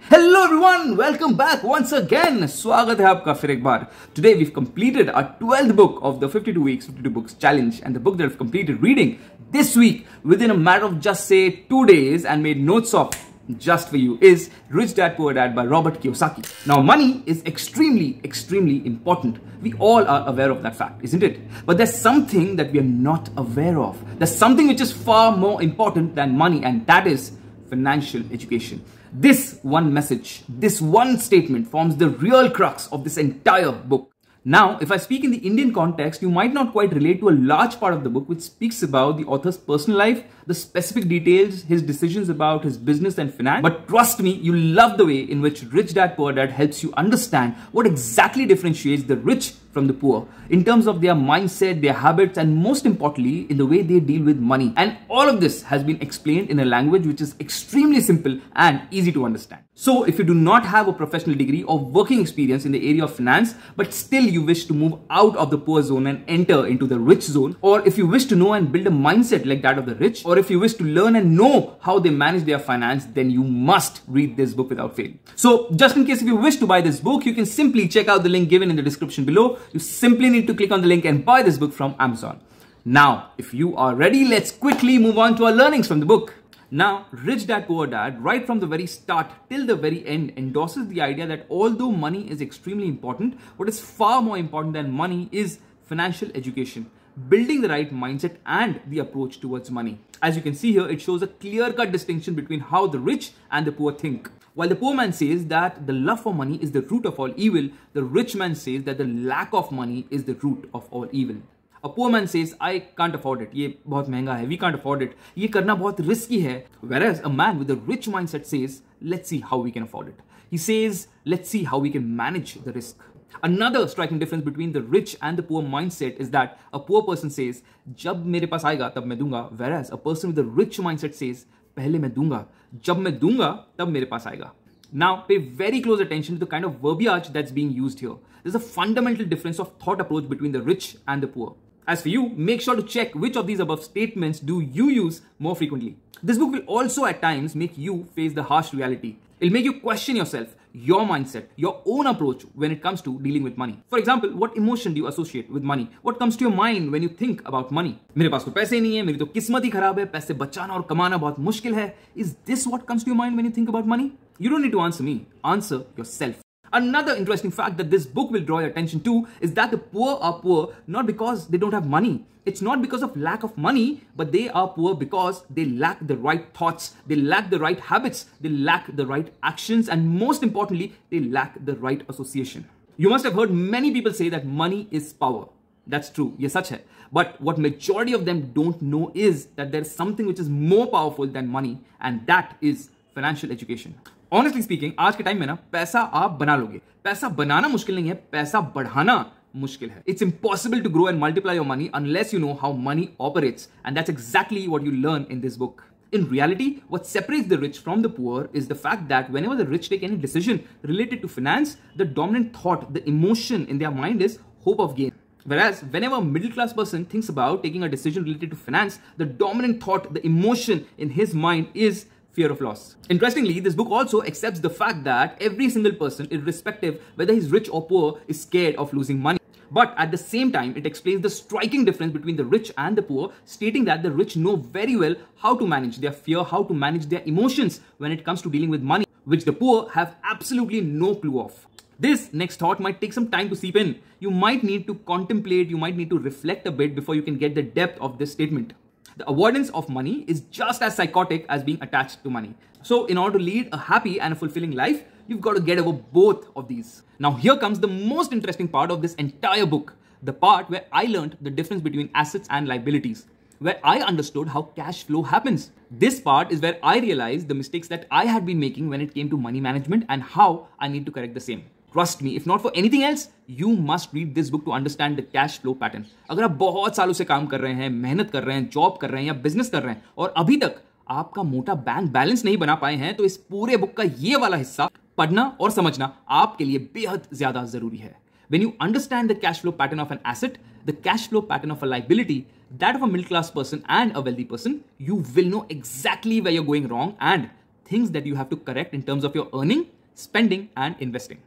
Hello everyone, welcome back once again. स्वागत है आपका फिर एक बार. Today we've completed our 12th book of the 52 weeks 52 books challenge, and the book that I've completed reading this week within a matter of just say 2 days and made notes of just for you is Rich Dad Poor Dad by Robert Kiyosaki. Now money is extremely important. We all are aware of that fact, isn't it? But there's something that we are not aware of. There's something which is far more important than money, and that is financial education. This one message, this one statement forms the real crux of this entire book. Now, if I speak in the Indian context, you might not quite relate to a large part of the book which speaks about the author's personal life, the specific details, his decisions about his business and finance. But trust me, you'll love the way in which Rich Dad Poor Dad helps you understand what exactly differentiates the rich from the poor in terms of their mindset, their habits, and most importantly, in the way they deal with money. And all of this has been explained in a language which is extremely simple and easy to understand. So if you do not have a professional degree or working experience in the area of finance, but still you wish to move out of the poor zone and enter into the rich zone, or if you wish to know and build a mindset like that of the rich, or if you wish to learn and know how they manage their finance, then you must read this book without fail. So just in case if you wish to buy this book, you can simply check out the link given in the description below. You simply need to click on the link and buy this book from Amazon. Now, if you are ready, let's quickly move on to our learnings from the book. Now, Rich Dad Poor Dad, right from the very start till the very end, endorses the idea that although money is extremely important, what is far more important than money is financial education, building the right mindset and the approach towards money. As you can see here, it shows a clear-cut distinction between how the rich and the poor think. While the poor man says that the love for money is the root of all evil, the rich man says that the lack of money is the root of all evil. A poor man says, I can't afford it. ये बहुत महंगा है. We can't afford it. ये करना बहुत risky है. Whereas a man with a rich mindset says, let's see how we can afford it. He says, let's see how we can manage the risk. Another striking difference between the rich and the poor mindset is that a poor person says, जब मेरे पास आएगा तब मैं दूंगा. Whereas a person with a rich mindset says, पहले मैं दूंगा. जब मैं दूंगा तब मेरे पास आएगा. Now, pay very close attention to the kind of verbiage that's being used here. There's a fundamental difference of thought approach between the rich and the poor. As for you, make sure to check which of these above statements do you use more frequently. This book will also at times make you face the harsh reality. It'll make you question yourself, your mindset, your own approach when it comes to dealing with money. For example, what emotion do you associate with money? What comes to your mind when you think about money? मेरे पास तो पैसे नहीं है, मेरी तो किस्मत ही खराब है, पैसे बचाना और कमाना बहुत मुश्किल है. Is this what comes to your mind when you think about money? You don't need to answer me. Answer yourself. Another interesting fact that this book will draw your attention to is that the poor are poor not because they don't have money. It's not because of lack of money, but they are poor because they lack the right thoughts, they lack the right habits, they lack the right actions, and most importantly, they lack the right association. You must have heard many people say that money is power. That's true, ye sach hai. But what majority of them don't know is that there is something which is more powerful than money, and that is financial education. Honestly speaking, आज के time में ना पैसा आप बना लोगे. पैसा बनाना मुश्किल नहीं है, पैसा बढ़ाना मुश्किल है. It's impossible to grow and multiply your money unless you know how money operates, and that's exactly what you learn in this book. In reality, what separates the rich from the poor is the fact that whenever the rich take any decision related to finance, the dominant thought, the emotion in their mind is hope of gain. Whereas whenever a middle class person thinks about taking a decision related to finance, the dominant thought, the emotion in his mind is fear of loss. Interestingly, this book also accepts the fact that every single person, irrespective whether he's rich or poor, is scared of losing money. But at the same time, it explains the striking difference between the rich and the poor, stating that the rich know very well how to manage their fear, how to manage their emotions when it comes to dealing with money, which the poor have absolutely no clue of. This next thought might take some time to seep in. You might need to contemplate, you might need to reflect a bit before you can get the depth of this statement. The avoidance of money is just as psychotic as being attached to money. So in order to lead a happy and a fulfilling life, you've got to get over both of these. Now here comes the most interesting part of this entire book. The part where I learned the difference between assets and liabilities, where I understood how cash flow happens. This part is where I realized the mistakes that I had been making when it came to money management and how I need to correct the same. Trust me, if not for anything else, you must read this book to understand the cash flow pattern. अगर आप बहुत सालों से काम कर रहे हैं, मेहनत कर रहे हैं, जॉब कर रहे हैं या बिजनेस कर रहे हैं और अभी तक आपका मोटा बैंक बैलेंस नहीं बना पाए हैं, तो इस पूरे बुक का ये वाला हिस्सा पढ़ना और समझना आपके लिए बेहद ज्यादा जरूरी है. When you understand the cash flow pattern of an asset, the cash flow pattern of a liability, that of a middle class person and a wealthy person, you will know exactly where you're going wrong and things that you have to correct in terms of your earning spending and investing.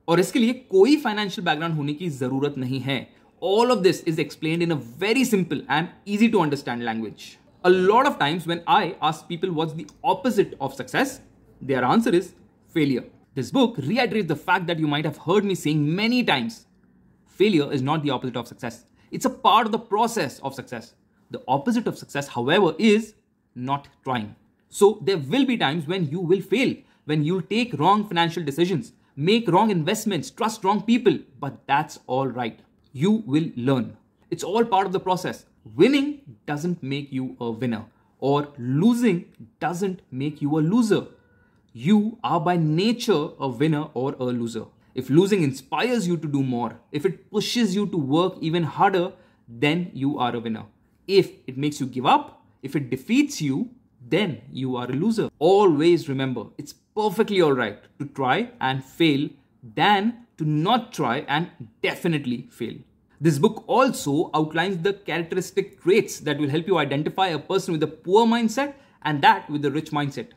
और इसके लिए कोई financial background होने की जरूरत नहीं है। All of this is explained in a very simple and easy to understand language. A lot of times when I ask people what's the opposite of success, their answer is failure. This book reiterates the fact that you might have heard me saying many times. Failure is not the opposite of success. It's a part of the process of success. The opposite of success, however, is not trying. So there will be times when you will fail, when you'll take wrong financial decisions, make wrong investments, trust wrong people, but that's all right. You will learn. It's all part of the process. Winning doesn't make you a winner, or losing doesn't make you a loser. You are by nature a winner or a loser. If losing inspires you to do more, if it pushes you to work even harder, then you are a winner. If it makes you give up, if it defeats you, then you are a loser. Always remember, it's perfectly alright to try and fail than to not try and definitely fail. This book also outlines the characteristic traits that will help you identify a person with a poor mindset and that with a rich mindset.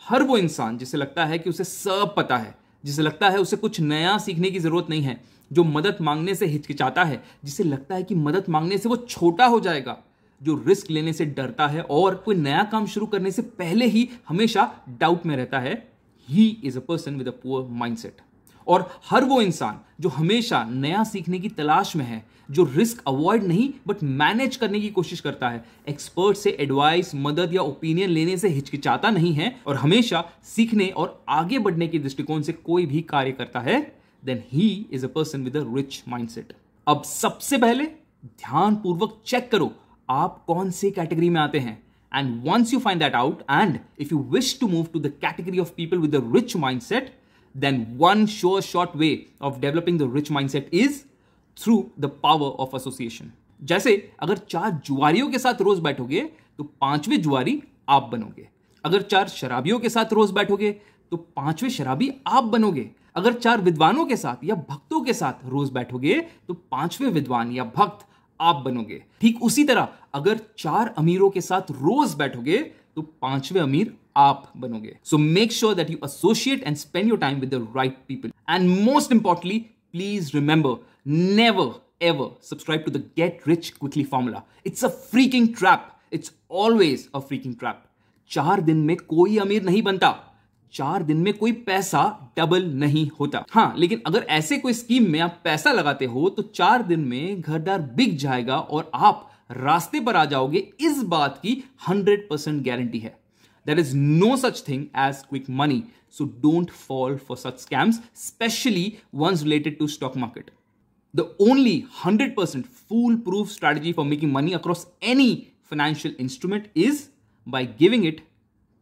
हर वो इंसान जिसे लगता है कि उसे सब पता है, जिसे लगता है उसे कुछ नया सीखने की जरूरत नहीं है, जो मदद मांगने से हिचकिचाता है, जिसे लगता है कि मदद मांगने से वो छोटा हो जाएगा, जो रिस्क लेने से डरता है और कोई नया काम शुरू करने से पहले ही हमेशा डाउट में रहता है, he is a person with a poor mindset. और हर वो इंसान जो हमेशा नया सीखने की तलाश में है, जो रिस्क अवॉइड नहीं बट मैनेज करने की कोशिश करता है, एक्सपर्ट से एडवाइस, मदद या ओपिनियन लेने से हिचकिचाता नहीं है और हमेशा सीखने और आगे बढ़ने के दृष्टिकोण से कोई भी कार्य करता है, then he is a person with a rich mindset. अब सबसे पहले ध्यानपूर्वक चेक करो आप कौन से कैटेगरी में आते हैं। And once you find that out, and if you wish to move to the category of people with a rich mindset, then one sure short way of developing the rich mindset is through the power of association. जैसे अगर 4 जुआरियों के साथ रोज बैठोगे तो 5वें जुआरी आप बनोगे। अगर 4 शराबियों के साथ रोज बैठोगे तो 5वें शराबी आप बनोगे। अगर 4 विद्वानों के साथ या भक्तों के साथ रोज बैठोगे तो 5वें विद्वान या भक्त आप बनोगे। ठीक उसी तरह अगर 4 अमीरों के साथ रोज बैठोगे तो 5वें अमीर आप बनोगे। So make sure that you associate and spend your time with the right people. And most importantly, please remember, never ever subscribe to the get rich quickly formula. It's a freaking trap. It's always a freaking trap. 4 दिन में कोई अमीर नहीं बनता, 4 दिन में कोई पैसा डबल नहीं होता। हाँ, लेकिन अगर ऐसे कोई स्कीम में आप पैसा लगाते हो तो 4 दिन में घरदार बिक जाएगा और आप रास्ते पर आ जाओगे, इस बात की 100% गारंटी है। There is no such thing as quick money, so don't fall for such scams, especially ones related to stock market. The only 100% foolproof strategy for making money across any financial instrument is by giving it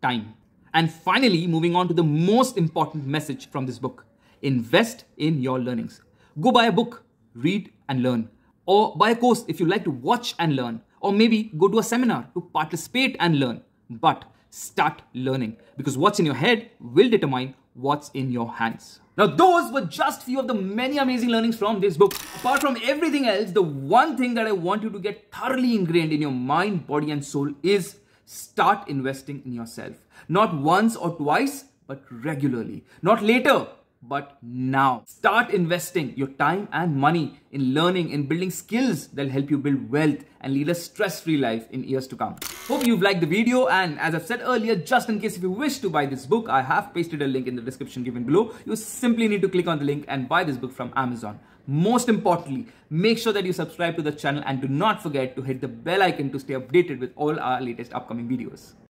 time. And finally, moving on to the most important message from this book. Invest in your learnings. Go buy a book, read and learn. Or buy a course if you like to watch and learn. Or maybe go to a seminar to participate and learn. But start learning, because what's in your head will determine what's in your hands. Now, those were just few of the many amazing learnings from this book. Apart from everything else, the one thing that I want you to get thoroughly ingrained in your mind, body and soul is start investing in yourself. Not once or twice, but regularly. Not later, but now. Start investing your time and money in learning, in building skills that will help you build wealth and lead a stress-free life in years to come. Hope you've liked the video, and as I've said earlier, just in case if you wish to buy this book, I have pasted a link in the description given below. You simply need to click on the link and buy this book from Amazon. Most importantly, make sure that you subscribe to the channel and do not forget to hit the bell icon to stay updated with all our latest upcoming videos.